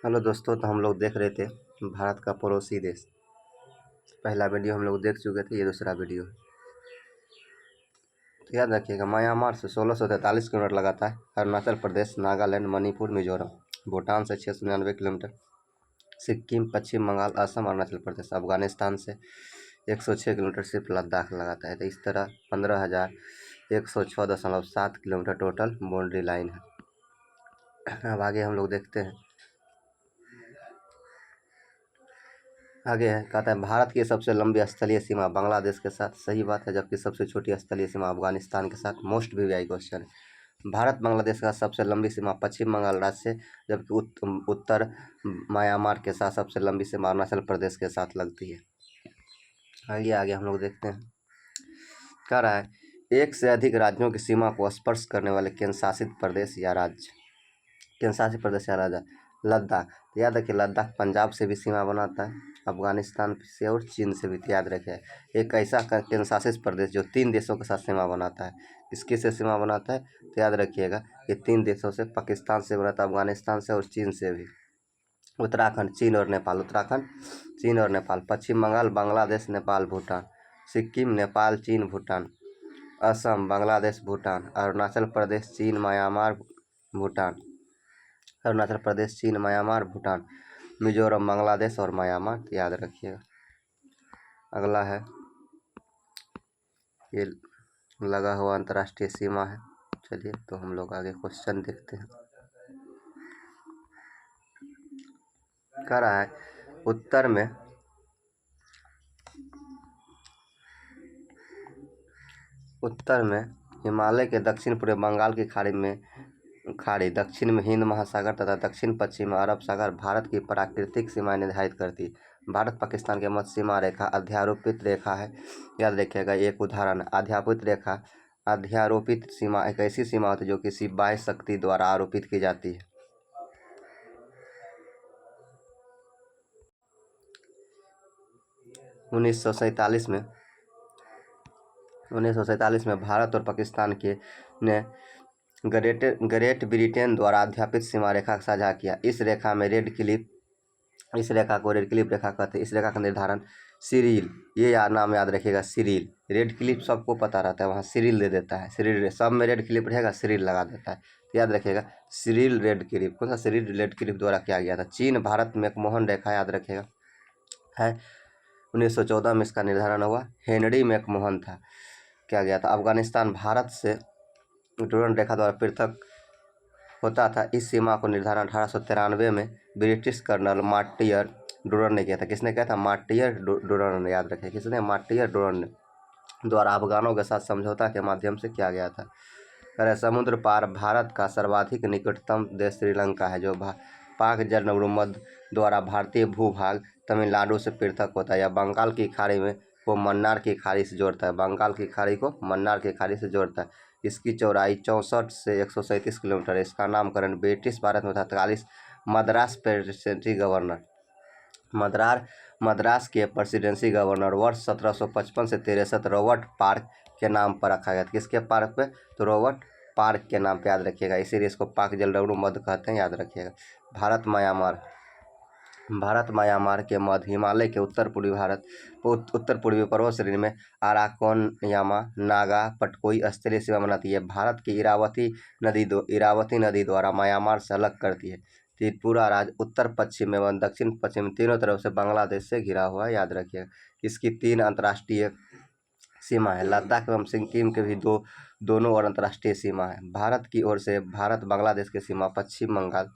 Hello दोस्तों, तो हम लोग देख रहे थे भारत का पड़ोसी देश। पहला वीडियो हम लोग देख चुके थे, ये दूसरा वीडियो है। तो याद रखिएगा, म्यांमार से 1643 किलोमीटर लगाता है। अरुणाचल प्रदेश, नागालैंड, मणिपुर, मिजोरम। भूटान से 699 किलोमीटर। सिक्किम, पश्चिम बंगाल, असम, अरुणाचल प्रदेश। अफगानिस्तान से 106 किलोमीटर सिर्फ लद्दाख लगाता है। तो इस तरह 15,106.7 किलोमीटर टोटल बाउंड्री लाइन है। अब आगे हम लोग देखते हैं। आगे है, कहता है भारत की सबसे लंबी स्थलीय सीमा बांग्लादेश के साथ। सही बात है, जबकि सबसे छोटी स्थलीय सीमा अफगानिस्तान के साथ। मोस्ट वीवीआई क्वेश्चन है। भारत बांग्लादेश का सबसे लंबी सीमा पश्चिम बंगाल राज्य से, जबकि उत्तर म्यांमार के साथ सबसे लंबी सीमा अरुणाचल प्रदेश के साथ लगती है। आगे आगे हम लोग देखते हैं। कह रहा है, एक से अधिक राज्यों की सीमा को स्पर्श करने वाले केंद्र शासित प्रदेश या राज्य। केंद्र शासित प्रदेश या राज्य लद्दाख। तो याद रखिए, लद्दाख पंजाब से भी सीमा बनाता है, अफगानिस्तान से और चीन से भी। तो याद रखिए, एक ऐसा केंद्र शासित प्रदेश जो 3 देशों के साथ सीमा बनाता है। किसके से सीमा बनाता है? तो याद रखिएगा कि 3 देशों से, पाकिस्तान से बनाता है, अफगानिस्तान से और चीन से भी। उत्तराखंड, चीन और नेपाल। उत्तराखंड, चीन और नेपाल। पश्चिम बंगाल, बांग्लादेश, नेपाल, भूटान। सिक्किम, नेपाल, चीन, भूटान। असम, बांग्लादेश, भूटान। अरुणाचल प्रदेश, चीन, म्यांमार, भूटान। अरुणाचल प्रदेश, चीन, म्यांमार, भूटान। मिजोरम, बांग्लादेश और म्यांमार। याद रखिएगा। अगला है, ये लगा हुआ अंतर्राष्ट्रीय सीमा है। चलिए, तो हम लोग आगे क्वेश्चन देखते हैं। कह रहा है, उत्तर में हिमालय के दक्षिण पूर्व बंगाल की खाड़ी, दक्षिण में हिंद महासागर तथा दक्षिण पश्चिम में अरब सागर भारत की प्राकृतिक सीमाएं निर्धारित करती। भारत पाकिस्तान के मध्य सीमा रेखा अध्यारोपित रेखा है। याद रखिएगा, एक उदाहरण, अध्यारोपित सीमा एक ऐसी सीमा होती है जो किसी बाह्य शक्ति द्वारा आरोपित की जाती है। उन्नीस सौ सैंतालीस में भारत और पाकिस्तान ने ग्रेट ब्रिटेन द्वारा अध्यापित सीमा रेखा साझा किया। इस रेखा को रेड क्लिप रेखा कहते हैं। इस रेखा का निर्धारण सिरिल, ये नाम याद रखिएगा, सिरिल। रेड क्लिप सबको पता रहता है, वहाँ सिरिल दे देता है। सिरिल, सब में रेड क्लिप रहेगा, सिरिल लगा देता है। याद रखिएगा, सिरिल रेड क्लिप। कौन सा? सिरिल रेड क्लिप द्वारा किया गया था। चीन भारत में एक मोहन रेखा, याद रखिएगा, है। 1914 में इसका निर्धारण हुआ। हेनरी मैकमोहन था, किया गया था। अफगानिस्तान भारत से डोरन रेखा द्वारा पृथक होता था। इस सीमा को निर्धारण 1893 में ब्रिटिश कर्नल मार्टियर डोरन ने किया था। किसने किया था? मार्टियर डोरन ने। याद रखें, किसने? मार्टियर डोरन ने द्वारा अफगानों के साथ समझौता के माध्यम से किया गया था। अरे, समुद्र पार भारत का सर्वाधिक निकटतम देश श्रीलंका है, जो पाक जलमग्न द्वारा भारतीय भूभाग तमिलनाडु से पृथक होता है, या बंगाल की खाड़ी में को मन्नार की खाड़ी से जोड़ता है। बंगाल की खाड़ी को मन्नार की खाड़ी से जोड़ता है। इसकी चौड़ाई 64 से 137 किलोमीटर है। इसका नामकरण ब्रिटिश भारत में तत्कालीन मद्रास प्रेसिडेंसी गवर्नर मद्रास के प्रेसिडेंसी गवर्नर वर्ष 1755 से 63 रॉबर्ट पार्क के नाम पर रखा गया था। किसके पार्क पे? तो रॉबर्ट पार्क के नाम पे, याद रखिएगा। इसीलिए इसको पाक जलमग्न मध्य कहते हैं, याद रखिएगा। भारत म्यांमार के मध्य हिमालय के उत्तर पूर्वी पर्वत श्रेणी में अराकोनयामा नागा पटकोई स्थलीय सीमा बनाती है। भारत की इरावती नदी द्वारा म्यांमार से अलग करती है। त्रिपुरा राज्य उत्तर पश्चिम एवं दक्षिण पश्चिम तीनों तरफ से बांग्लादेश से घिरा हुआ है, याद रखिएगा। इसकी 3 अंतर्राष्ट्रीय सीमा है। लद्दाख एवं सिक्किम के भी दोनों और अंतर्राष्ट्रीय सीमा है। भारत की ओर से भारत बांग्लादेश की सीमा Paschim Bangal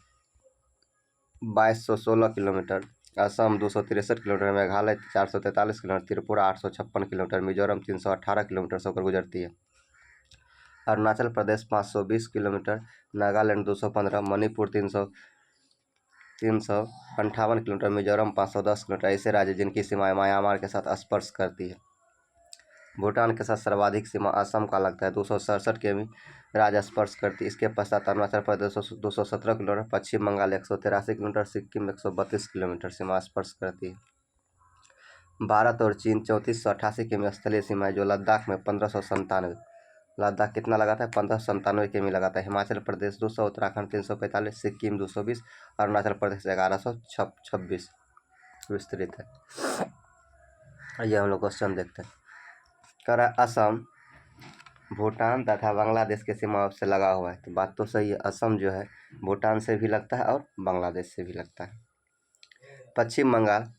2216 kilometre, Assam 263 kilometre, Meghalaya 443 kilometre, Tripura 856 kilometre, Mizoram 318 kilometre से होकर गुजरती है। Arunachal Pradesh 520 kilometre, Nagaland 215, Manipur 358 kilometre, Mizoram 510 kilometre. ऐसे राज्य जिनकी सीमाएं म्यांमार के साथ स्पर्श करती है। भूटान के साथ सर्वाधिक सीमा असम का लगता है, 267 किमी राज्य स्पर्श करती है। इसके पश्चात अरुणाचल प्रदेश 217 किलोमीटर, पश्चिम बंगाल 183 किलोमीटर, सिक्किम 132 किलोमीटर सीमा स्पर्श करती है। भारत और चीन 3488 किमी स्थलीय सीमा है, जो लद्दाख में 1597 लद्दाख कितना लगाता है 1597 किमी लगाता है। हिमाचल प्रदेश 200, उत्तराखंड 345, सिक्किम 220, अरुणाचल प्रदेश 1126 विस्तृत है। ये हम लोग क्वेश्चन देखते हैं। कह रहा है असम भूटान तथा बांग्लादेश के सीमा से लगा हुआ है। तो बात तो सही है, असम जो है भूटान से भी लगता है और बांग्लादेश से भी लगता है। पश्चिम बंगाल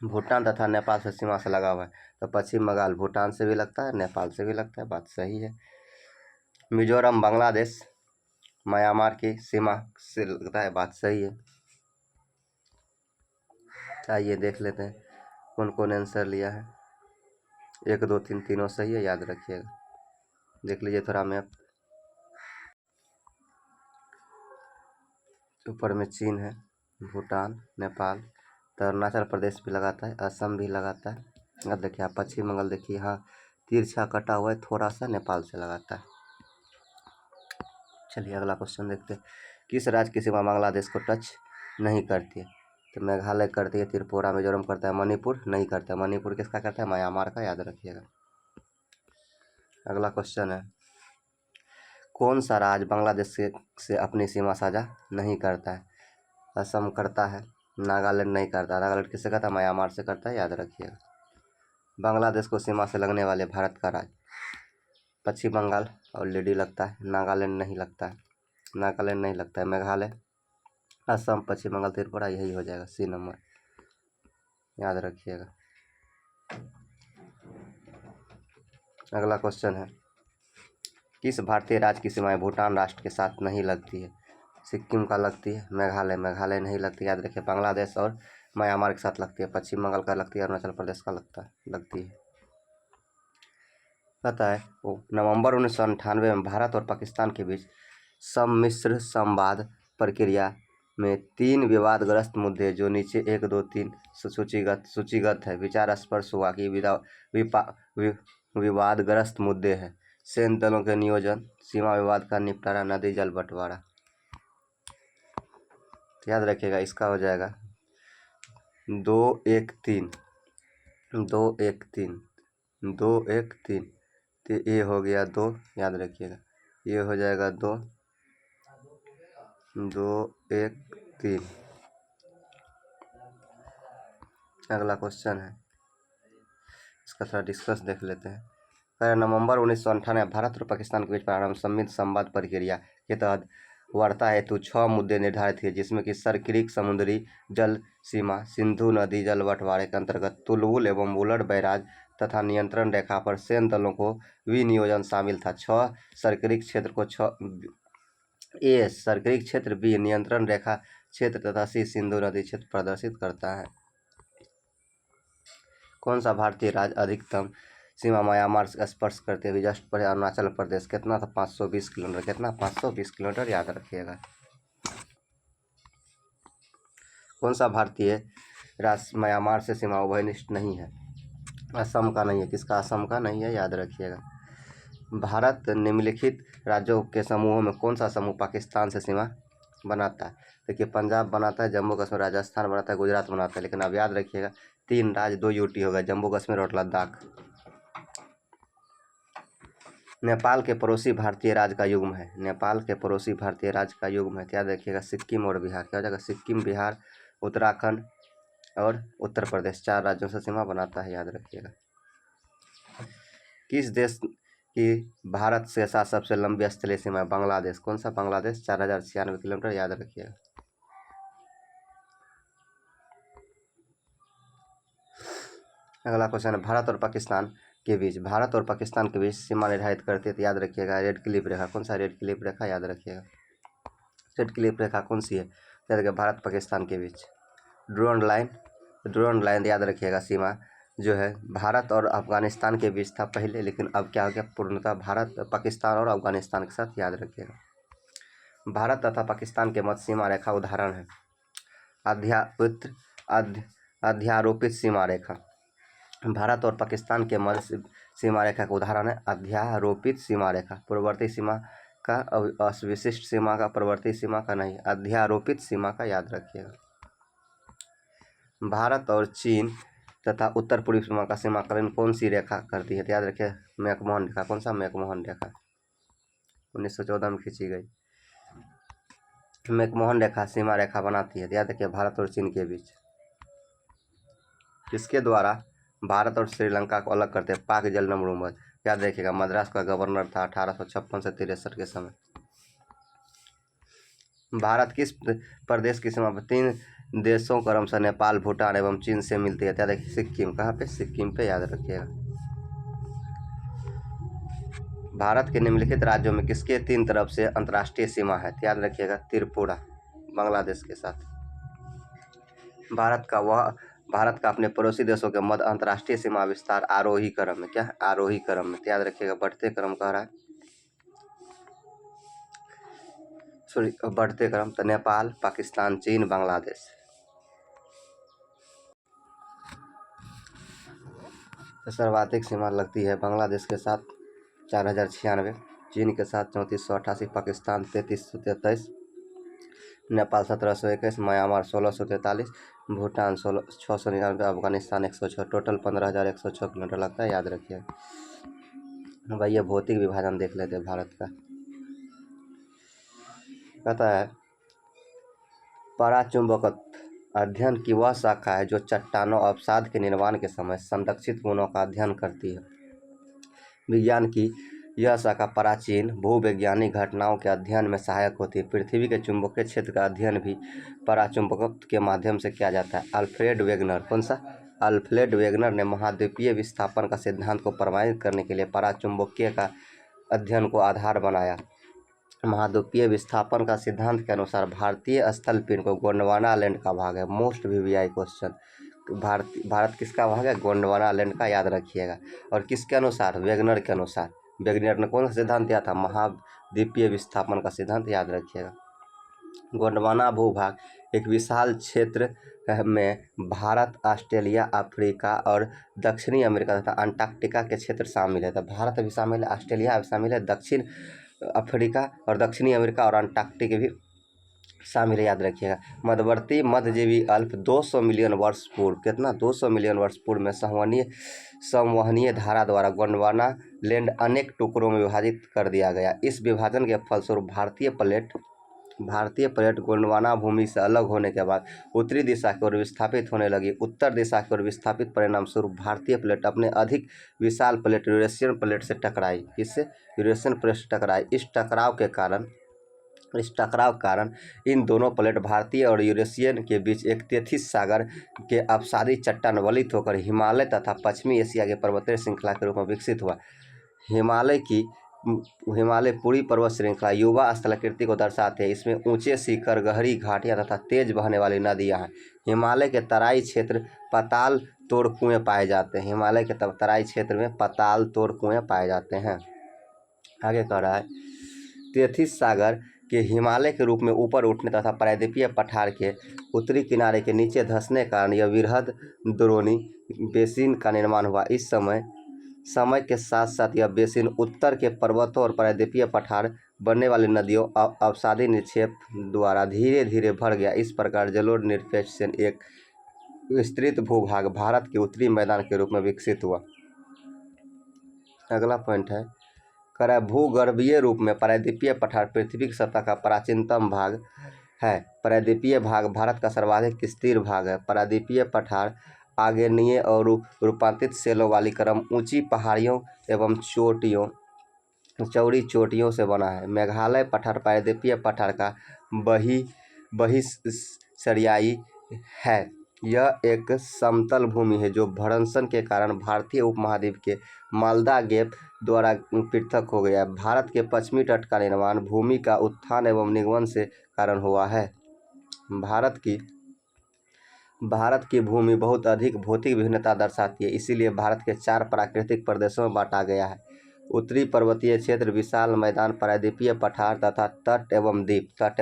भूटान तथा नेपाल से सीमा से लगा हुआ है। तो पश्चिम बंगाल भूटान से भी लगता है, नेपाल से भी लगता है, बात सही है। मिजोरम बांग्लादेश म्यांमार की सीमा से लगता है, बात सही है। आइए देख लेते हैं कौन कौन आंसर लिया है। 1 2 3 तीनों सही है, याद रखिएगा। देख लीजिए थोड़ा मैप, ऊपर में चीन है, भूटान, नेपाल, तो अरुणाचल प्रदेश भी लगाता है, असम भी लगाता है। अब देखिए आप पश्चिम बंगाल देखिए, यहाँ तिरछा कटा हुआ है, थोड़ा सा नेपाल से लगाता है। चलिए अगला क्वेश्चन देखते हैं। किस राज्य की सीमा बांग्लादेश को टच नहीं करती है? तो मेघालय करती है, त्रिपुरा मिजोरम करता है, मणिपुर नहीं करता है। मणिपुर किसका करता है? म्यांमार का, याद रखिएगा। अगला क्वेश्चन है, कौन सा राज्य बांग्लादेश से अपनी सीमा साझा नहीं करता है? असम करता है, नागालैंड नहीं करता। नागालैंड किससे करता है? म्यांमार से करता है, याद रखिएगा। बांग्लादेश को सीमा से लगने वाले भारत का राज्य पश्चिम बंगाल ऑलरेडी लगता है, नागालैंड नहीं लगता है, नागालैंड नहीं लगता है। मेघालय, असम, पश्चिम बंगाल, त्रिपुरा, यही हो जाएगा सी नंबर, याद रखिएगा। अगला क्वेश्चन है, किस भारतीय राज्य की सीमाएं भूटान राष्ट्र के साथ नहीं लगती है? सिक्किम का लगती है, मेघालय नहीं लगती, याद रखिए। बांग्लादेश और म्यांमार के साथ लगती है, पश्चिम बंगाल का लगती है, अरुणाचल प्रदेश का लगती है। कहता है वो नवंबर 1998 में भारत और पाकिस्तान के बीच सम्मिश्र संवाद प्रक्रिया में 3 विवादग्रस्त मुद्दे जो नीचे 1 2 3 सूचीगत है विचार स्पर्श हुआ कि विवादग्रस्त मुद्दे हैं सैन्य दलों के नियोजन, सीमा विवाद का निपटारा, नदी जल बंटवारा। याद रखिएगा, इसका हो जाएगा 2 1 3 2 1 3 2 1 3। तो ये हो गया 2, याद रखिएगा। ये हो जाएगा 2 2 1 3। अगला क्वेश्चन है, इसका थोड़ा डिस्कस देख लेते हैं। नवंबर 1998 भारत और पाकिस्तान के बीच प्रारंभ सम्मिलित संवाद प्रक्रिया के तहत वार्ता हेतु 6 मुद्दे निर्धारित थे, जिसमें कि सरक्रिक समुद्री जल सीमा, सिंधु नदी जल बंटवारे के अंतर्गत तुलवुल एवं वुलर बैराज तथा नियंत्रण रेखा पर सैन्य दलों को विनियोजन शामिल था। 6 सरक्रिक क्षेत्र को ए सरक्रिक क्षेत्र, बी नियंत्रण रेखा क्षेत्र तथा सी सिंधु नदी क्षेत्र प्रदर्शित करता है। कौन सा भारतीय राज्य अधिकतम सीमा म्यांमार से स्पर्श करते हुए जस्ट पर अरुणाचल प्रदेश? कितना था? 520 किलोमीटर। कितना? 520 किलोमीटर, याद रखिएगा। कौन सा भारतीय राज्य म्यांमार से सीमा उभयनिष्ठ नहीं है? असम का नहीं है। किसका? असम का नहीं है, याद रखिएगा। भारत निम्नलिखित राज्यों के समूहों में कौन सा समूह पाकिस्तान से सीमा बनाता है? देखिए, पंजाब बनाता है, जम्मू कश्मीर, राजस्थान बनाता है, गुजरात बनाता है। लेकिन अब याद रखिएगा 3 राज्य 2 यूटी होगा, जम्मू कश्मीर और लद्दाख। नेपाल के पड़ोसी भारतीय राज्य का युग्म है। नेपाल के पड़ोसी भारतीय राज्य का युग्म है, याद रखिएगा। सिक्किम और बिहार। क्या हो जाएगा? सिक्किम, बिहार, उत्तराखंड और उत्तर प्रदेश, 4 राज्यों से सीमा बनाता है, याद रखिएगा। किस देश की भारत से साथ सबसे लंबी स्थलीय सीमा है? बांग्लादेश। कौन सा? बांग्लादेश, 4096 किलोमीटर, याद रखिएगा। अगला क्वेश्चन है, भारत और पाकिस्तान के बीच सीमा निर्धारित करती है, तो याद रखिएगा रेड क्लिफ रेखा। कौन सा? रेड क्लिफ रेखा, याद रखिएगा। रेड क्लिफ रेखा कौन सी है? याद रखिएगा, भारत पाकिस्तान के बीच ड्रोन लाइन, याद रखिएगा। सीमा जो है भारत और अफगानिस्तान के बीच था पहले, लेकिन अब क्या हो गया? पूर्णतः भारत, पाकिस्तान और अफगानिस्तान के साथ, याद रखिएगा। भारत तथा पाकिस्तान के मध्य सीमा रेखा उदाहरण है अध्यारोपित सीमा रेखा। भारत और पाकिस्तान के मध्य सीमा रेखा का उदाहरण है अध्यारोपित सीमा रेखा। पूर्ववर्ती सीमा का, अविशिष्ट सीमा का, प्रवर्ती सीमा का नहीं, अध्यारोपित सीमा का, याद रखिएगा। भारत और चीन तथा उत्तर पूर्वी सीमा का सीमाकलन कौन सी रेखा करती है? तो याद रखिए मैकमोहन रेखा। कौन सा? मैकमोहन रेखा 1914 में खींची गई। मैकमोहन रेखा सीमा रेखा बनाती है, याद रखिए, भारत और चीन के बीच। किसके द्वारा भारत और श्रीलंका को अलग करते हैं? पाक जलनमरूमद। याद रखिएगा, मद्रास का गवर्नर था 1856 से 63 के समय। भारत किस प्रदेश की सीमा पर 3 देशों क्रमशः नेपाल, भूटान एवं चीन से मिलती है? याद रखिए, सिक्किम। कहाँ पे? सिक्किम पे, याद रखिएगा। भारत के निम्नलिखित राज्यों में किसके 3 तरफ से अंतर्राष्ट्रीय सीमा है? याद रखिएगा, त्रिपुरा, बांग्लादेश के साथ। भारत का अपने पड़ोसी देशों के मध्य अंतर्राष्ट्रीय सीमा विस्तार आरोही क्रम में। क्या है? आरोही क्रम में। याद रखिएगा, बढ़ते क्रम कह रहा है, सॉरी, बढ़ते क्रम। तो नेपाल, पाकिस्तान, चीन, बांग्लादेश। तो सर्वाधिक सीमा लगती है बांग्लादेश के साथ 4096, चीन के साथ 3488, Pakistan 3323, Nepal 1721, Myanmar 1643, Bhutan 699, Afghanistan 106। Total 15,106 kilometre लगता है, याद रखिए। भाई ये भौतिक विभाजन देख लेते हैं भारत का। कहता है पराचुंबकत्व अध्ययन की वह शाखा है जो चट्टानों अवसाद के निर्माण के समय संरक्षित गुणों का अध्ययन करती है। विज्ञान की यह शाखा प्राचीन भूवैज्ञानिक घटनाओं के अध्ययन में सहायक होती है। पृथ्वी के चुंबकीय क्षेत्र का अध्ययन भी पराचुंबकत्व के माध्यम से किया जाता है। Alfred Wegener. कौन सा? अल्फ्रेड वेगनर ने महाद्वीपीय विस्थापन का सिद्धांत को प्रमाणित करने के लिए पराचुंबकीय का अध्ययन को आधार बनाया। महाद्वीपीय विस्थापन का सिद्धांत के अनुसार भारतीय स्थल पिंड को गोंडवाना लैंड का भाग है। Most VVI question. भारत किसका भाग है? गोंडवाना लैंड का, याद रखिएगा। और किसके अनुसार? वेगनर के अनुसार। वेगनर ने कौन सा सिद्धांत दिया था? महाद्वीपीय विस्थापन का सिद्धांत, याद रखिएगा। गोंडवाना भूभाग एक विशाल क्षेत्र में भारत, ऑस्ट्रेलिया, अफ्रीका और दक्षिणी अमेरिका तथा अंटार्कटिका के क्षेत्र शामिल है। तो भारत भी शामिल है, ऑस्ट्रेलिया भी शामिल है, दक्षिण अफ्रीका और दक्षिणी अमेरिका और अंटार्कटिका भी शामिल है, याद रखिएगा। मध्यवर्ती मध्यजीवी अल्प 200 मिलियन वर्ष पूर्व, कितना? 200 मिलियन वर्ष पूर्व में संवहनीय धारा द्वारा गोंडवाना लैंड अनेक टुकड़ों में विभाजित कर दिया गया। इस विभाजन के फलस्वरूप भारतीय प्लेट गोंडवाना भूमि से अलग होने के बाद उत्तरी दिशा की ओर विस्थापित होने लगी। उत्तर दिशा की ओर विस्थापित परिणाम स्वरूप भारतीय प्लेट अपने अधिक विशाल प्लेट यूरेशियन प्लेट से टकराई। किससे? यूरेशियन प्लेट से टकराई। इस टकराव के कारण इन दोनों प्लेट भारतीय और यूरेशियन के बीच एक तेथिस सागर के अपसादी चट्टान वलित होकर हिमालय तथा पश्चिमी एशिया के पर्वतीय श्रृंखला के रूप में विकसित हुआ। हिमालय पूरी पर्वत श्रृंखला युवा स्थलाकृति को दर्शाते हैं। इसमें ऊंचे शिखर, गहरी घाटियां तथा तेज बहने वाली नदियां हैं। हिमालय के तराई क्षेत्र पाताल तोड़ कुएं पाए जाते हैं। हिमालय के तराई क्षेत्र में पाताल तोड़ कुएं पाए जाते हैं। आगे कह रहा है तेथिस सागर के हिमालय के रूप में ऊपर उठने तथा प्रायद्वीपीय पठार के उत्तरी किनारे के नीचे धंसने के कारण यह वृहद द्रोणी बेसिन का निर्माण हुआ। इस समय के साथ साथ यह बेसिन उत्तर के पर्वतों और प्रायद्वीपीय पठार बनने वाली नदियों अवसादी निक्षेप द्वारा धीरे धीरे भर गया। इस प्रकार जलोढ़ निरपेक्ष एक विस्तृत भूभाग भारत के उत्तरी मैदान के रूप में विकसित हुआ। अगला पॉइंट है कह भूगर्भीय रूप में प्रायद्वीपीय पठार पृथ्वी की सतह का प्राचीनतम भाग है। प्रायद्वीपीय भाग भारत का सर्वाधिक स्थिर भाग है। प्रायद्वीपीय पठार आग्नेय और रूपांतरित सेलों वाली क्रम ऊंची पहाड़ियों एवं चौड़ी चोटियों से बना है। मेघालय पठार प्रायद्वीपीय पठार का बहिस्सरियाई है। यह एक समतल भूमि है जो भ्रंशन के कारण भारतीय उपमहाद्वीप के मालदा गैप द्वारा पृथक हो गया। भारत के पश्चिमी तट का निर्माण भूमि का उत्थान एवं निगमन से कारण हुआ है। भारत की भूमि बहुत अधिक भौतिक विभिन्नता दर्शाती है, इसीलिए भारत के 4 प्राकृतिक प्रदेशों में बांटा गया है। उत्तरी पर्वतीय क्षेत्र, विशाल मैदान, प्रायद्वीपीय पठार तथा तट एवं द्वीप। याद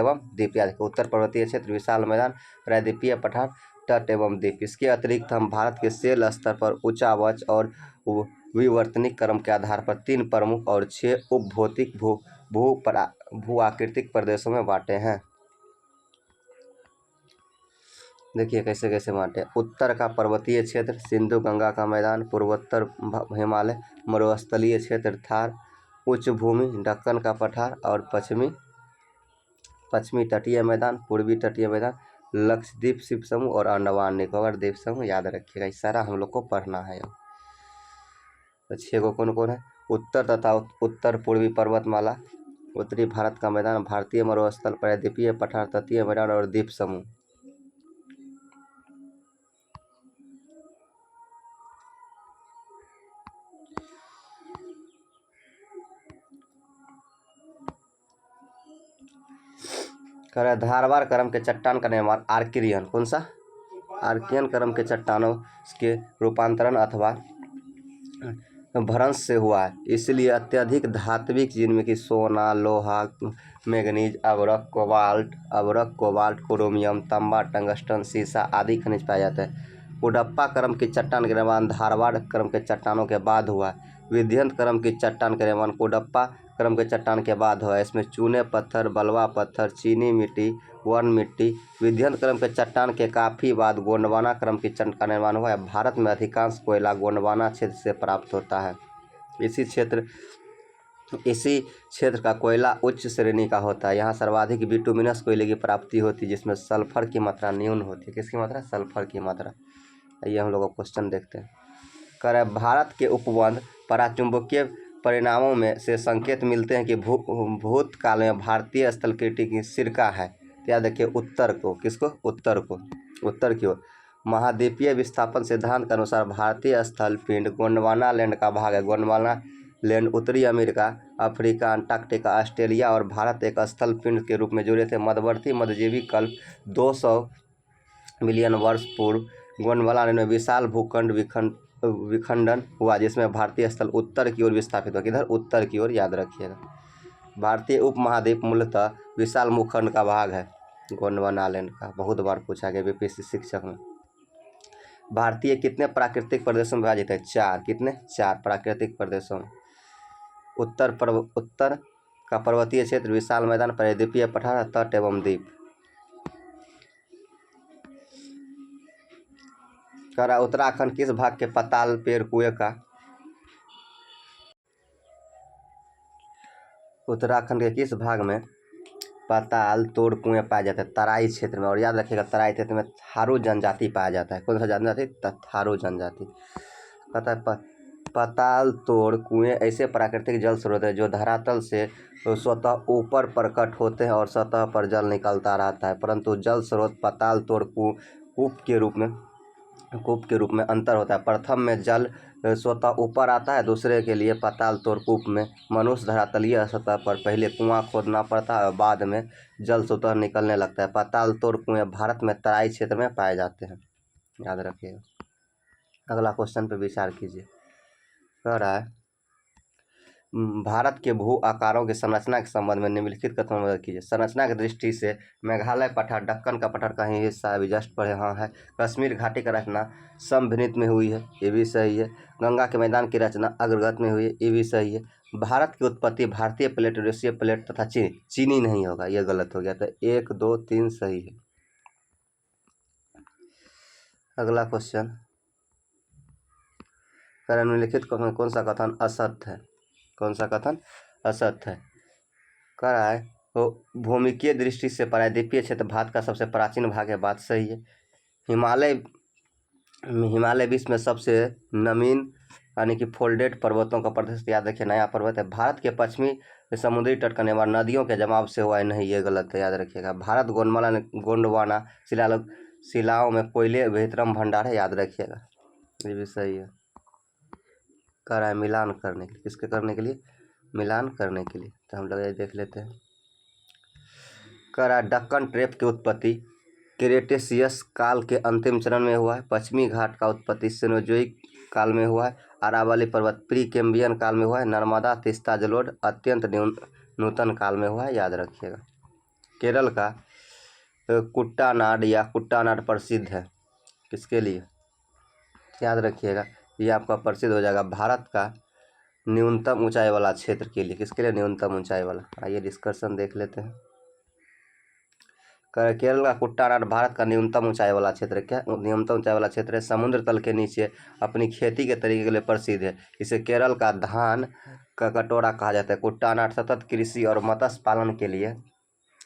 रखें, उत्तर पर्वतीय क्षेत्र, विशाल मैदान, प्रायद्वीपीय पठार, तट एवं द्वीप। इसके अतिरिक्त हम भारत के सेल स्तर पर उच्चावच और विवर्तनिक क्रम के आधार पर 3 प्रमुख और 6 उपभौतिक भू आकृतिक प्रदेशों में बांटे हैं। देखिए कैसे कैसे बांटे। उत्तर का पर्वतीय क्षेत्र सिंधु गंगा का मैदान, पूर्वोत्तर हिमालय, मरुस्थलीय क्षेत्र थार, उच्च भूमि दक्कन का पठार और पश्चिमी तटीय मैदान, पूर्वी तटीय मैदान, लक्षद्वीप द्वीप समूह और अंडमान निकोबार द्वीप समूह। याद रखिएगा, इस सारा हम लोग को पढ़ना है। तो 6 को कौन कौन है? उत्तर तथा उत्तर पूर्वी पर्वतमाला, उत्तरी भारत का मैदान, भारतीय मरुस्थल, प्रायद्वीपीय पठार, तटीय मैदान और द्वीप समूह। धारवाड़ क्रम के चट्टान का निर्माण आर्कियन, कौन सा? आर्कियन क्रम के चट्टानों के रूपांतरण अथवा भ्रंश से हुआ है, इसलिए अत्यधिक धात्विक जिनमें कि सोना, लोहा, मैग्नीज, अबरक, कोबाल्ट, क्रोमियम, तांबा, टंगस्टन, सीसा आदि खनिज पाए जाते हैं। उडप्पा क्रम की चट्टान के निर्माण धारवाड़ क्रम के चट्टानों के बाद हुआ है। विध्यंत क्रम की चट्टान का निर्माण कुडप्पा क्रम के चट्टान के बाद हुआ है। इसमें चूने पत्थर, बलवा पत्थर, चीनी मिट्टी, वर्ण मिट्टी। विध्यंत क्रम के चट्टान के काफ़ी बाद गोंडवाना क्रम की चट्टान का निर्माण हुआ है। भारत में अधिकांश कोयला गोंडवाना क्षेत्र से प्राप्त होता है। इसी क्षेत्र का कोयला उच्च श्रेणी का होता है। यहाँ सर्वाधिक बिटुमिनस कोयले की प्राप्ति होती है, जिसमें सल्फर की मात्रा न्यून होती है। किसकी मात्रा? सल्फर की मात्रा। ये हम लोग क्वेश्चन देखते हैं। भारत के उपबंध पराचुंबकीय परिणामों में से संकेत मिलते हैं कि भूतकाल में भारतीय स्थलकृति की सिरका है। तो याद रखिए उत्तर को, किसको? उत्तर की ओर। महाद्वीपीय विस्थापन सिद्धांत के अनुसार भारतीय स्थल पिंड गोंडवाना लैंड का भाग है। गोंडवाना लैंड उत्तरी अमेरिका, अफ्रीका, अंटार्कटिका, ऑस्ट्रेलिया और भारत एक स्थल पिंड के रूप में जुड़े थे। मध्यवर्ती मध्यजीवी कल्प 200 मिलियन वर्ष पूर्व गोंडवाना लैंड में विशाल भूखंड विखंडन हुआ, जिसमें भारतीय स्थल उत्तर की ओर विस्थापित हुआ। किधर? उत्तर की ओर। याद रखिएगा। भारतीय उपमहाद्वीप मूलतः विशाल भूखंड का भाग है गोंडवाना लैंड का। बहुत बार पूछा गया बीपीएससी शिक्षक में। भारतीय कितने प्राकृतिक प्रदेशों में विभाजित है? 4। कितने? 4 प्राकृतिक प्रदेशों में। उत्तर का पर्वतीय क्षेत्र, विशाल मैदान, प्रायद्वीपीय पठार, तट एवं द्वीप। उत्तराखंड किस भाग के पाताल पेड़ कुएं का? उत्तराखंड के किस भाग में पाताल तोड़ कुएं पाए जाते हैं? तराई क्षेत्र में। और याद रखिएगा तराई क्षेत्र में थारू जनजाति पाया जाता है। कौन सा जनजाति? थारू जनजाति। कहता है पाताल तोड़ कुएं ऐसे प्राकृतिक जल स्रोत है जो धरातल से स्वतः ऊपर प्रकट होते हैं और सतह पर जल निकलता रहता है, परंतु जल स्रोत पाताल तोड़ कूप के रूप में अंतर होता है। प्रथम में जल स्वतः ऊपर आता है, दूसरे के लिए पाताल तोड़ कूप में मनुष्य धरातलीय सतह पर पहले कुआं खोदना पड़ता है और बाद में जल स्वतः निकलने लगता है। पाताल तोड़ कुएं भारत में तराई क्षेत्र में पाए जाते हैं। याद रखिएगा। अगला क्वेश्चन पे विचार कीजिए। कह रहा है भारत के भू आकारों की संरचना के संबंध में निम्नलिखित कथनों में मदद कीजिए। संरचना की दृष्टि से मेघालय पठार, दक्कन का पठार का ही हिस्सा अभी जस्ट पढ़े हाँ है। कश्मीर घाटी का रचना समभिनित में हुई है, ये भी सही है। गंगा के मैदान की रचना अग्रगत में हुई है, ये भी सही है। भारत की उत्पत्ति भारतीय प्लेट, यूरेशियन प्लेट तथा चीनी नहीं होगा, यह गलत हो गया। तो 1, 2, 3 सही है। अगला क्वेश्चन, निम्नलिखित कौन सा कथन असत्य है? कौन सा कथन असत्य है? कह रहा है तो भूमिकीय दृष्टि से प्रायद्वीपीय क्षेत्र भारत का सबसे प्राचीन भाग है, बात सही है। हिमालय विश्व में सबसे नवीन यानी कि फोल्डेड पर्वतों का प्रदेश। याद रखिए नया पर्वत है। भारत के पश्चिमी समुद्री तट का निर्माण नदियों के जमाव से हुआ है, नहीं ये गलत है। याद रखिएगा। भारत गोंडवाना शिलाओं में कोयले बेहतरम भंडार है, याद रखिएगा, ये भी सही है। कह रहा है मिलान करने के लिए, किसके करने के लिए? मिलान करने के लिए। तो हम लोग ये देख लेते हैं। कह रहा है डक्कन ट्रेप की उत्पत्ति क्रेटेशियस काल के अंतिम चरण में हुआ है। पश्चिमी घाट का उत्पत्ति सेनोजोइक काल में हुआ है। अरावली पर्वत प्री कैम्बियन काल में हुआ है। नर्मदा तीस्ता जलोढ़ अत्यंत नूतन काल में हुआ है, याद रखिएगा। केरल का कुट्टानाड या कुट्टानाड प्रसिद्ध है, किसके लिए? याद रखिएगा, ये आपका प्रसिद्ध हो जाएगा भारत का न्यूनतम ऊंचाई वाला क्षेत्र के लिए। किसके लिए? न्यूनतम ऊंचाई वाला। आइए डिस्कशन देख लेते हैं। केरल का कुट्टानाड भारत का न्यूनतम ऊंचाई वाला क्षेत्र है। क्या न्यूनतम ऊंचाई वाला क्षेत्र है? समुद्र तल के नीचे अपनी खेती के तरीके के लिए प्रसिद्ध है। इसे केरल का धान का कटोरा कहा जाता है। कुट्टानाड सतत कृषि और मत्स्य पालन के लिए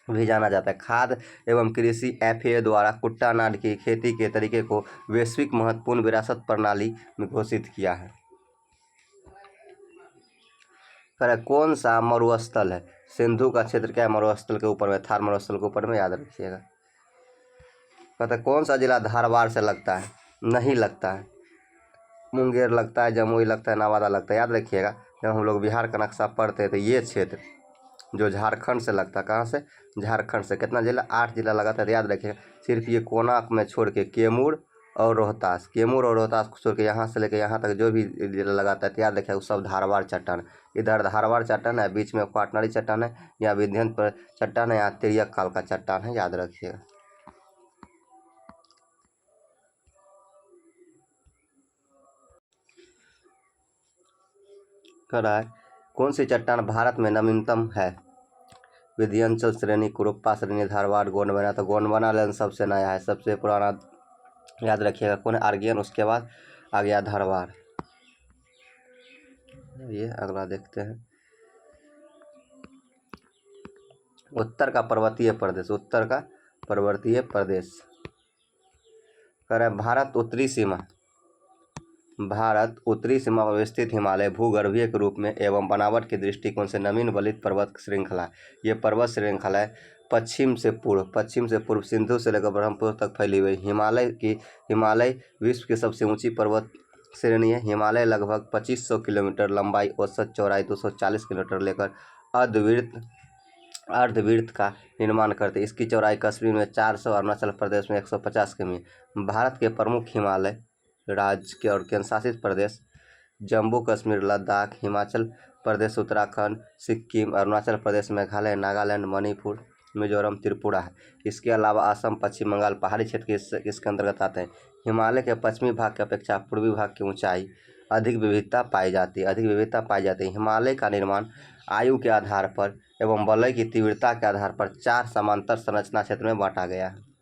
भी जाना जाता है। खाद्य एवं कृषि FAO द्वारा कुट्टानाड की खेती के तरीके को वैश्विक महत्वपूर्ण विरासत प्रणाली में घोषित किया है। कौन सा मरुस्थल है? सिंधु का क्षेत्र क्या है? मरुस्थल के ऊपर में, थार मरुस्थल के ऊपर में, याद रखिएगा। कहते कौन सा जिला धारवाड़ से लगता है? नहीं लगता है। मुंगेर लगता है, जमुई लगता है, नवादा लगता है। याद रखिएगा, जब हम लोग बिहार का नक्शा पढ़ते थे, ये क्षेत्र जो झारखंड से लगता है, कहाँ से? झारखंड से। कितना जिला? 8 जिला लगाता है। याद रखिएगा, सिर्फ ये कोना में छोड़ के कैमूर और रोहतास को छोड़ के यहाँ से लेकर यहाँ तक जो भी जिला लगाता है, तो याद रखिएगा, वो सब धारवाड़ चट्टान। इधर धारवाड़ चट्टान है, बीच में क्वाटनरी चट्टान है, यहाँ विंध्य पर चट्टान है, यहाँ तिर्यक काल का चट्टान है। याद रखिएगा। करा है कौन सी चट्टान भारत में नवीनतम है? विंध्याचल श्रेणी, कुरुप्पा श्रेणी, धारवाड़, गोंडवाना। तो गोंडवाना लेन सबसे नया है, सबसे पुराना। याद रखिएगा, कौन है? आर्यन। उसके बाद आ गया धारवाड़। ये अगला देखते हैं। उत्तर का पर्वतीय प्रदेश, उत्तर का पर्वतीय प्रदेश। कह रहे भारत उत्तरी सीमा पर स्थित हिमालय भूगर्भीय के रूप में एवं बनावट के दृष्टिकोण से नवीन वलित पर्वत श्रृंखला। ये पर्वत श्रृंखला है पश्चिम से पूर्व सिंधु से लेकर ब्रह्मपुत्र तक फैली हुई। हिमालय विश्व की सबसे ऊंची पर्वत श्रेणी है। हिमालय लगभग 2500 किलोमीटर लंबाई, औसत चौड़ाई 240 किलोमीटर लेकर अर्धवृत्त का निर्माण करते हैं। इसकी चौड़ाई कश्मीर में 400, अरुणाचल प्रदेश में 150 किमी। भारत के प्रमुख हिमालय राज्य के और केंद्र शासित प्रदेश जम्मू कश्मीर, लद्दाख, हिमाचल प्रदेश, उत्तराखंड, सिक्किम, अरुणाचल प्रदेश, मेघालय, नागालैंड, मणिपुर, मिजोरम, त्रिपुरा है। इसके अलावा असम, पश्चिम बंगाल पहाड़ी क्षेत्र इसके अंतर्गत आते हैं। हिमालय के पश्चिमी भाग की अपेक्षा पूर्वी भाग की ऊंचाई अधिक विविधता पाई जाती है। हिमालय का निर्माण आयु के आधार पर एवं वलय की तीव्रता के आधार पर 4 समांतर संरचना क्षेत्र में बांटा गया है।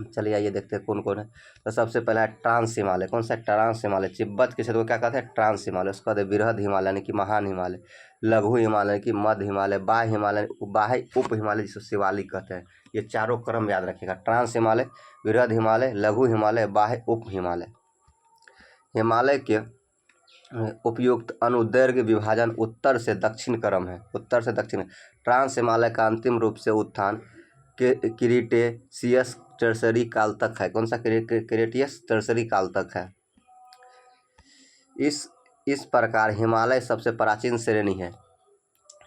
चलिए आइए देखते हैं कौन कौन है। तो सबसे पहला है ट्रांस हिमालय। कौन सा? ट्रांस हिमालय। तिब्बत के क्षेत्र को क्या कहते हैं? ट्रांस हिमालय। उसके बाद बृहद हिमालय यानी कि महान हिमालय, लघु हिमालय यानी कि मध्य हिमालय, बाह्य हिमालय, बाह्य उप हिमालय जिसे शिवालिक कहते हैं। ये चारों क्रम याद रखिएगा, ट्रांस हिमालय, बृहद हिमालय, लघु हिमालय, बाह्य उप हिमालय। हिमालय के उपयुक्त अनुदैर्घ्य विभाजन उत्तर से दक्षिण क्रम है, उत्तर से दक्षिण। ट्रांस हिमालय का अंतिम रूप से उत्थान क्रीटेशियस टर्सरी काल तक है। कौन सा? क्रीटेशियस टर्सरी काल तक है। इस प्रकार हिमालय सबसे प्राचीन श्रेणी है।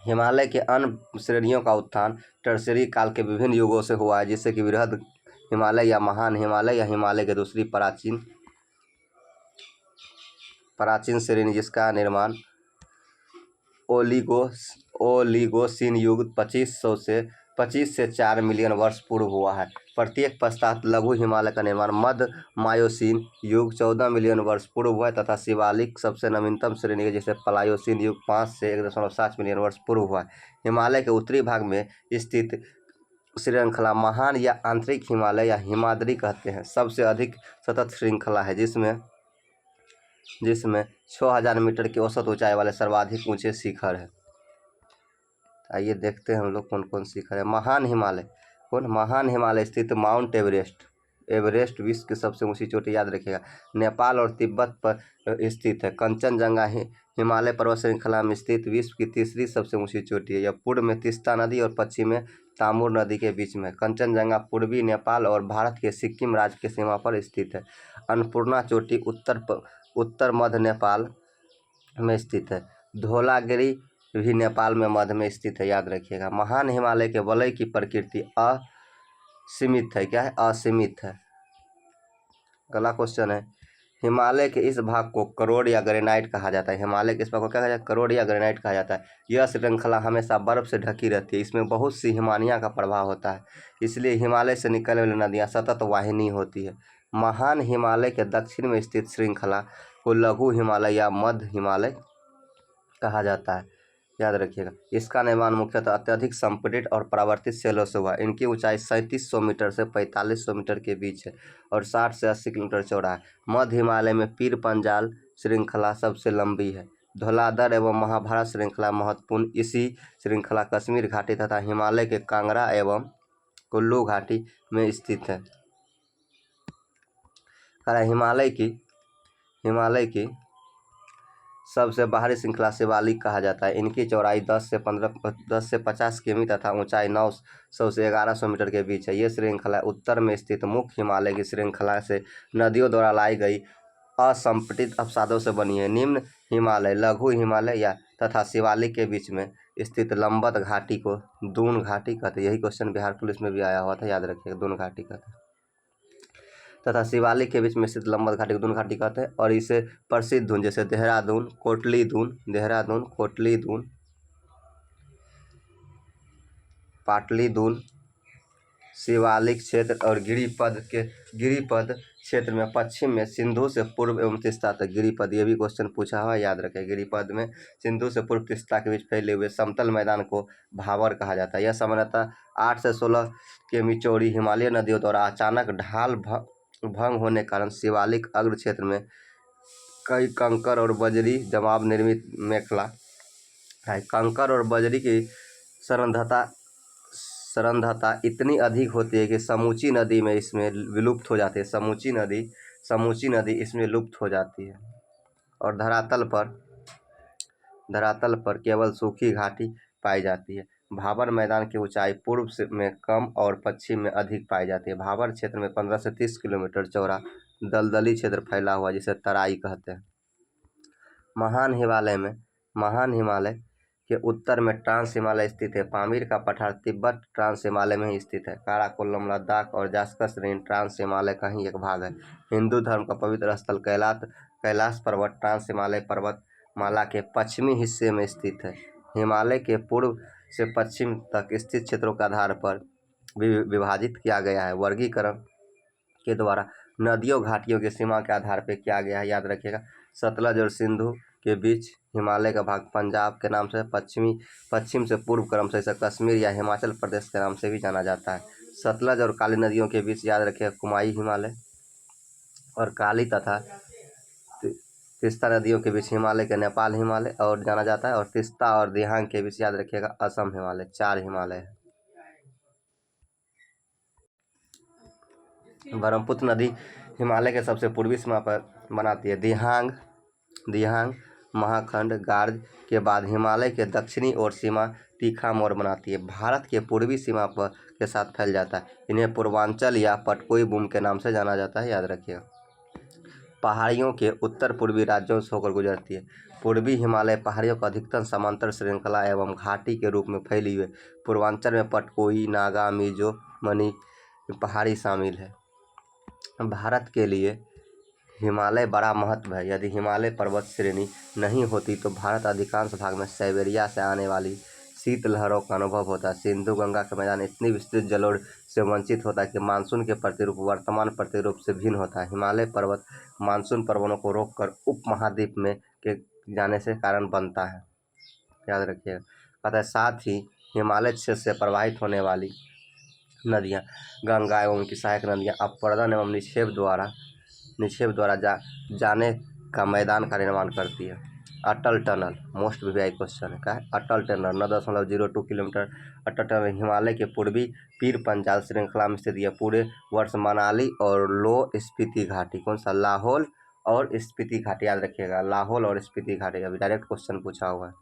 हिमालय के अन्य श्रेणियों का उत्थान टर्सरी काल के विभिन्न युगों से हुआ है, जिससे कि बृहद हिमालय या महान हिमालय या हिमालय के दूसरी प्राचीन श्रेणी जिसका निर्माण ओलिगोसीन युग 25 से 4 मिलियन वर्ष पूर्व हुआ है। प्रत्येक पश्चात लघु हिमालय का निर्माण मध्य मायोसीन युग 14 मिलियन वर्ष पूर्व हुआ है तथा शिवालिक सबसे नवीनतम श्रेणी है, जिसे प्लायोसीन युग 5 से 1.7 मिलियन वर्ष पूर्व हुआ है। हिमालय के उत्तरी भाग में स्थित श्रृंखला महान या आंतरिक हिमालय या हिमाद्री कहते हैं। सबसे अधिक सतत श्रृंखला है, जिसमें 6000 मीटर की औसत ऊंचाई वाले सर्वाधिक ऊंचे शिखर है। आइए देखते हैं हम लोग कौन कौन शिखर है। महान हिमालय स्थित माउंट एवरेस्ट विश्व की सबसे ऊंची चोटी। याद रखिएगा, नेपाल और तिब्बत पर स्थित है। कंचनजंगा हिमालय पर्वत श्रृंखला में स्थित विश्व की तीसरी सबसे ऊंची चोटी है। यह पूर्व में तीस्ता नदी और पश्चिम में तामूर नदी के बीच में। कंचनजंगा पूर्वी नेपाल और भारत के सिक्किम राज्य के सीमा पर स्थित है। अन्नपूर्णा चोटी उत्तर मध्य नेपाल में स्थित है। धौलागिरी भी नेपाल में मध्य में स्थित है। याद रखिएगा। महान हिमालय के वलय की प्रकृति असीमित है। क्या है? असीमित है। अगला क्वेश्चन है, हिमालय के इस भाग को करोड़ या ग्रेनाइट कहा जाता है। हिमालय के इस भाग को क्या कहा जाता है? करोड़ या ग्रेनाइट कहा जाता है। यह श्रृंखला हमेशा बर्फ से ढकी रहती है। इसमें बहुत सी हिमानियों का प्रभाव होता है, इसलिए हिमालय से निकलने वाली नदियाँ सतत वाहिनी होती है। महान हिमालय के दक्षिण में स्थित श्रृंखला को लघु हिमालय या मध्य हिमालय कहा जाता है। याद रखिएगा। इसका निर्माण मुख्यतः अत्यधिक संपीड़ित और परावर्तित सेलों से हुआ। इनकी ऊंचाई 3700 मीटर से 4500 मीटर के बीच है और 60 से 80 किलोमीटर चौड़ा है। मध्य हिमालय में पीर पंजाल श्रृंखला सबसे लंबी है। धौलाधर एवं महाभारत श्रृंखला महत्वपूर्ण। इसी श्रृंखला कश्मीर घाटी तथा हिमालय के कांगड़ा एवं कुल्लू घाटी में स्थित है। हिमालय की सबसे बाहरी श्रृंखला शिवालिक कहा जाता है। इनकी चौड़ाई 10 से 50 किमी तथा ऊंचाई 900 से 1100 मीटर के बीच है। ये श्रृंखला उत्तर में स्थित मुख्य हिमालय की श्रृंखला से नदियों द्वारा लाई गई असंपीड़ित अवसादों से बनी है। निम्न हिमालय, लघु हिमालय या तथा शिवालिक के बीच में स्थित लंबवत घाटी को दून घाटी कहते हैं। यही क्वेश्चन बिहार पुलिस में भी आया हुआ था, याद रखिएगा, दून घाटी कहते हैं। तथा शिवालिक के बीच में स्थित लंबवत घाटी को दून घाटी कहते हैं। और इसे प्रसिद्ध दून जैसे देहरादून, कोटली दून, पाटली दून, शिवालिक क्षेत्र और गिरिपद क्षेत्र में पश्चिम में सिंधु से पूर्व एवं तीस्ता तक। गिरिपद, ये भी क्वेश्चन पूछा हुआ, याद रखें। गिरिपद में सिंधु से पूर्व तीस्ता के बीच फैले हुए समतल मैदान को भावर कहा जाता है। यह सामान्यतः 8 से 16 किमी चौड़ी हिमालय नदियों द्वारा अचानक ढाल भंग होने के कारण शिवालिक अग्र क्षेत्र में कई कंकर और बजरी जमाव निर्मित मेखला है। कंकर और बजरी की सरंध्रता इतनी अधिक होती है कि समूची नदी में इसमें विलुप्त हो जाती है। समूची नदी इसमें लुप्त हो जाती है और धरातल पर केवल सूखी घाटी पाई जाती है। भाबर मैदान की ऊंचाई पूर्व में कम और पश्चिम में अधिक पाई जाती है। भाबर क्षेत्र में 15 से 30 किलोमीटर चौड़ा दलदली क्षेत्र फैला हुआ जिसे तराई कहते हैं। महान हिमालय के उत्तर में ट्रांस हिमालय स्थित है। पामीर का पठार तिब्बत ट्रांस हिमालय में ही स्थित है। काराकोरम लद्दाख और जास्कर श्रेणी ट्रांस हिमालय का ही एक भाग है। हिंदू धर्म का पवित्र स्थल कैलाश पर्वत ट्रांस हिमालय पर्वतमाला के पश्चिमी हिस्से में स्थित है। हिमालय के पूर्व से पश्चिम तक स्थित क्षेत्रों के आधार पर विभाजित किया गया है। वर्गीकरण के द्वारा नदियों घाटियों की सीमा के आधार पर किया गया है, याद रखिएगा। सतलज और सिंधु के बीच हिमालय का भाग पंजाब के नाम से, पश्चिम से पूर्व क्रम से इसे कश्मीर या हिमाचल प्रदेश के नाम से भी जाना जाता है। सतलज और काली नदियों के बीच, याद रखिएगा, कुमाई हिमालय और काली तथा तीस्ता नदियों के बीच हिमालय के नेपाल हिमालय और जाना जाता है। और तीस्ता और दिहांग के बीच, याद रखिएगा, असम हिमालय। 4 हिमालय है। ब्रह्मपुत्र नदी हिमालय के सबसे पूर्वी सीमा पर बनाती है। दिहांग महाखंड गार्ज के बाद हिमालय के दक्षिणी ओर सीमा तीखा मोड़ बनाती है। भारत के पूर्वी सीमा पर के साथ फैल जाता है। इन्हें पूर्वांचल या पटकोई बूम के नाम से जाना जाता है, याद रखिएगा। पहाड़ियों के उत्तर पूर्वी राज्यों से होकर गुजरती है। पूर्वी हिमालय पहाड़ियों का अधिकतम समांतर श्रृंखला एवं घाटी के रूप में फैली हुई है। पूर्वांचल में पटकोई, नागा, मिजो, मणि पहाड़ी शामिल है। भारत के लिए हिमालय बड़ा महत्व है। यदि हिमालय पर्वत श्रेणी नहीं होती तो भारत अधिकांश भाग में साइबेरिया से आने वाली शीत लहरों का अनुभव होता है। सिंधु गंगा का मैदान इतनी विस्तृत जलोढ़ से वंचित होता है कि मानसून के प्रतिरूप वर्तमान प्रतिरूप से भिन्न होता है। हिमालय पर्वत मानसून पर्वतों को रोककर उपमहाद्वीप में के जाने से कारण बनता है, याद रखिएगा। कहता है साथ ही हिमालय क्षेत्र से प्रवाहित होने वाली नदियाँ गंगा एवं उनकी सहायक नदियाँ अपरदन एवं निक्षेप द्वारा जाने का मैदान का निर्माण करती है। अटल टनल मोस्ट वीवीआई क्वेश्चन है। क्या है? अटल टनल 9.02 किलोमीटर। अटल टनल हिमालय के पूर्वी पीर पंजाल श्रृंखला में स्थित है। पूरे वर्ष मनाली और लो स्पीति घाटी, कौन सा? लाहौल और स्पीति घाटी, याद रखिएगा। लाहौल और स्पीति घाटी अभी डायरेक्ट क्वेश्चन पूछा हुआ है।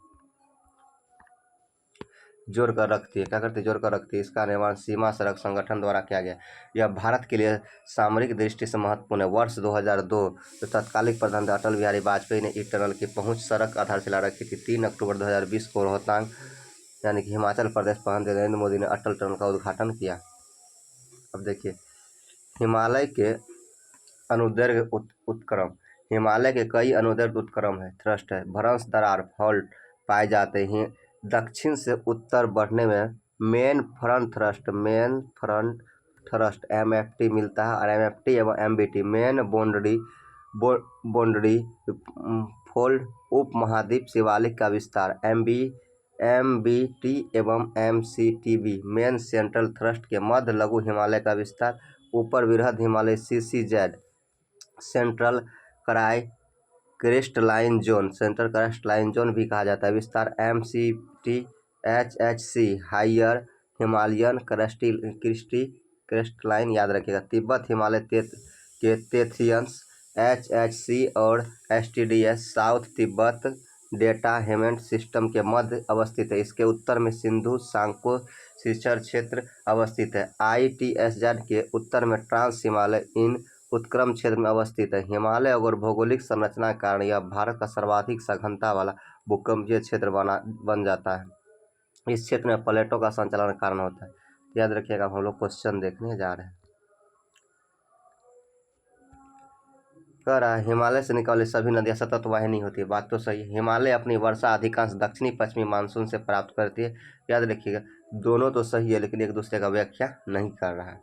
जोड़ कर रखती है, क्या करती है? जोड़ कर रखती है। इसका निर्माण सीमा सड़क संगठन द्वारा किया गया। यह भारत के लिए सामरिक दृष्टि से महत्वपूर्ण है। वर्ष 2002 तो तत्कालिक प्रधानमंत्री अटल बिहारी वाजपेयी ने इस टनल की पहुंच सड़क आधारशिला रखी थी। 3 अक्टूबर 2020 को रोहतांग यानी कि हिमाचल प्रदेश प्रधानमंत्री नरेंद्र मोदी ने अटल टनल का उद्घाटन किया। अब देखिए, हिमालय के अनुदैर्घ्य उत्क्रम। हिमालय के कई अनुदैर्घ्य उत्क्रम है, थ्रस्ट है, भ्रंश, दरार, फॉल्ट पाए जाते हैं। दक्षिण से उत्तर बढ़ने में मेन फ्रंट थ्रस्ट MFT मिलता है। और MFT एवं MBT मेन बोंडरी फोल्ड उपमहाद्वीप शिवालिक का विस्तार MBT एवं MCTB मेन सेंट्रल थ्रस्ट के मध्य लघु हिमालय का विस्तार, ऊपर बृहद हिमालय CCZ सेंट्रल कराई क्रिस्टलाइन जोन भी कहा जाता है। विस्तार MCT HHC higher Himalayan crystalline याद रखिएगा। तिब्बत हिमालय के तेथियंस HHC और STDS south Tibet detachment system के मध्य अवस्थित है। इसके उत्तर में सिंधु सांको शिखर क्षेत्र अवस्थित है। ITSZ के उत्तर में ट्रांस हिमालय इन उत्क्रम क्षेत्र में अवस्थित है। हिमालय और भौगोलिक संरचना के कारण यह भारत का सर्वाधिक सघनता वाला भूकंपीय क्षेत्र बन जाता है। इस क्षेत्र में प्लेटों का संचालन के कारण होता है। याद रखिएगा, हम लोग क्वेश्चन देखने जा रहे हैं। कह रहा है हिमालय से निकलने सभी नदियां सतत वाहिनी होती है। बात तो सही है। हिमालय अपनी वर्षा अधिकांश दक्षिणी पश्चिमी मानसून से प्राप्त करती है। याद रखिएगा, दोनों तो सही है लेकिन एक दूसरे का व्याख्या नहीं कर रहा है।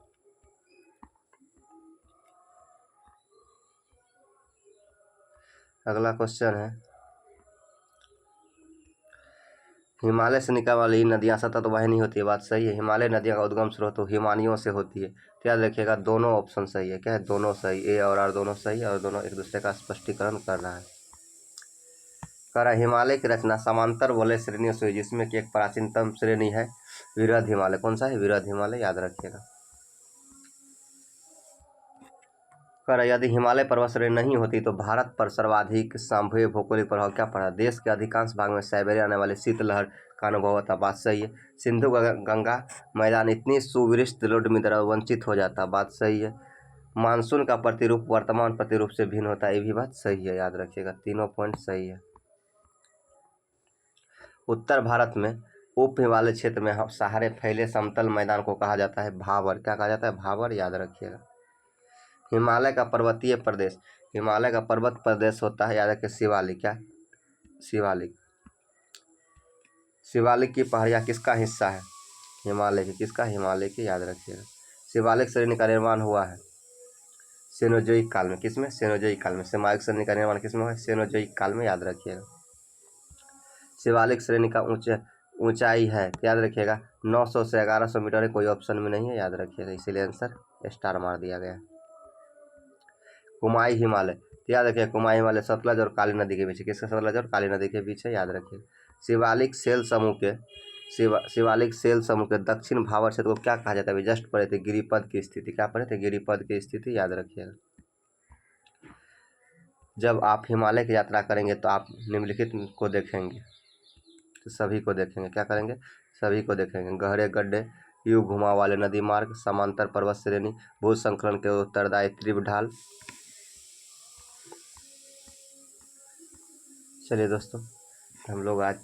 अगला क्वेश्चन है, हिमालय से निकलने वाली नदियां सतत वाहिनी होती है। बात सही है। हिमालय नदियों का उद्गम स्रोत हिमानियों से होती है। तो याद रखिएगा, दोनों ऑप्शन सही है। क्या है? दोनों सही, ए और आर दोनों सही है और दोनों एक दूसरे का स्पष्टीकरण कर रहा है। कह रहा है हिमालय की रचना समांतर वलय श्रेणियों से हुई, जिसमें कि एक प्राचीनतम श्रेणी है वृहद हिमालय। कौन सा है? वृहद हिमालय, याद रखिएगा। कह रहा यदि हिमालय पर्वत श्रेणी नहीं होती तो भारत पर सर्वाधिक संभाव्य भौगोलिक प्रभाव क्या पड़ा? देश के अधिकांश भाग में साइबेरिया आने वाली शीतलहर का अनुभव होता। बात सही है। सिंधु गंगा मैदान इतनी सुविस्तृत लोड में तरह वंचित हो जाता। बात सही है। मानसून का प्रतिरूप वर्तमान प्रतिरूप से भिन्न होता है। ये भी बात सही है, याद रखिएगा। तीनों पॉइंट सही है। उत्तर भारत में उप हिमालय क्षेत्र में सहारे फैले समतल मैदान को कहा जाता है भाबर। क्या कहा जाता है? भाबर, याद रखिएगा। हिमालय का पर्वतीय प्रदेश, हिमालय का पर्वत प्रदेश होता है, याद रखिए, शिवालिक। क्या? शिवालिक। शिवालिक की पहाड़ियाँ किसका हिस्सा है? हिमालय की। किसका? हिमालय की, याद रखिएगा। शिवालिक श्रेणी का निर्माण हुआ है सेनोजोइक काल में। किसमें? सेनोजोइक काल में। शिवालिक श्रेणी का निर्माण किसमें हुआ है? सेनोजोइक काल में, याद रखिएगा। शिवालिक श्रेणी का ऊंचाई है, याद रखिएगा, 900 से 1100 मीटर है। कोई ऑप्शन में नहीं है, याद रखिएगा, इसीलिए आंसर स्टार मार दिया गया। कुमाई हिमालय, याद रखिए, कुमाई हिमालय सतलज और काली नदी के बीच है। किसका? सतलज और काली नदी के बीच है, याद रखिए। शिवालिक सेल समूह के दक्षिण भावर क्षेत्र को क्या कहा जाता है? जस्ट पढ़े थे, गिरिपद की स्थिति। क्या पढ़े थे? गिरिपद की स्थिति, याद रखिएगा। जब आप हिमालय की यात्रा करेंगे तो आप निम्नलिखित को देखेंगे, तो सभी को देखेंगे। क्या करेंगे? सभी को देखेंगे। गहरे गड्ढे, यू घुमाव वाले नदी मार्ग, समांतर पर्वत श्रेणी, भूस्खलन के उत्तरदायी तीव्र ढाल। चलिए दोस्तों, हम लोग आज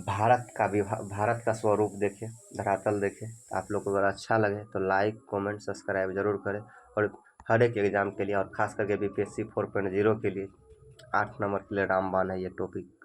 भारत का स्वरूप देखें, धरातल देखें। आप लोग को अगर अच्छा लगे तो लाइक, कमेंट, सब्सक्राइब जरूर करें। और हर एक एग्जाम के लिए और खास करके BPSC 4.0 के लिए 8 नंबर के लिए रामबाण है ये टॉपिक।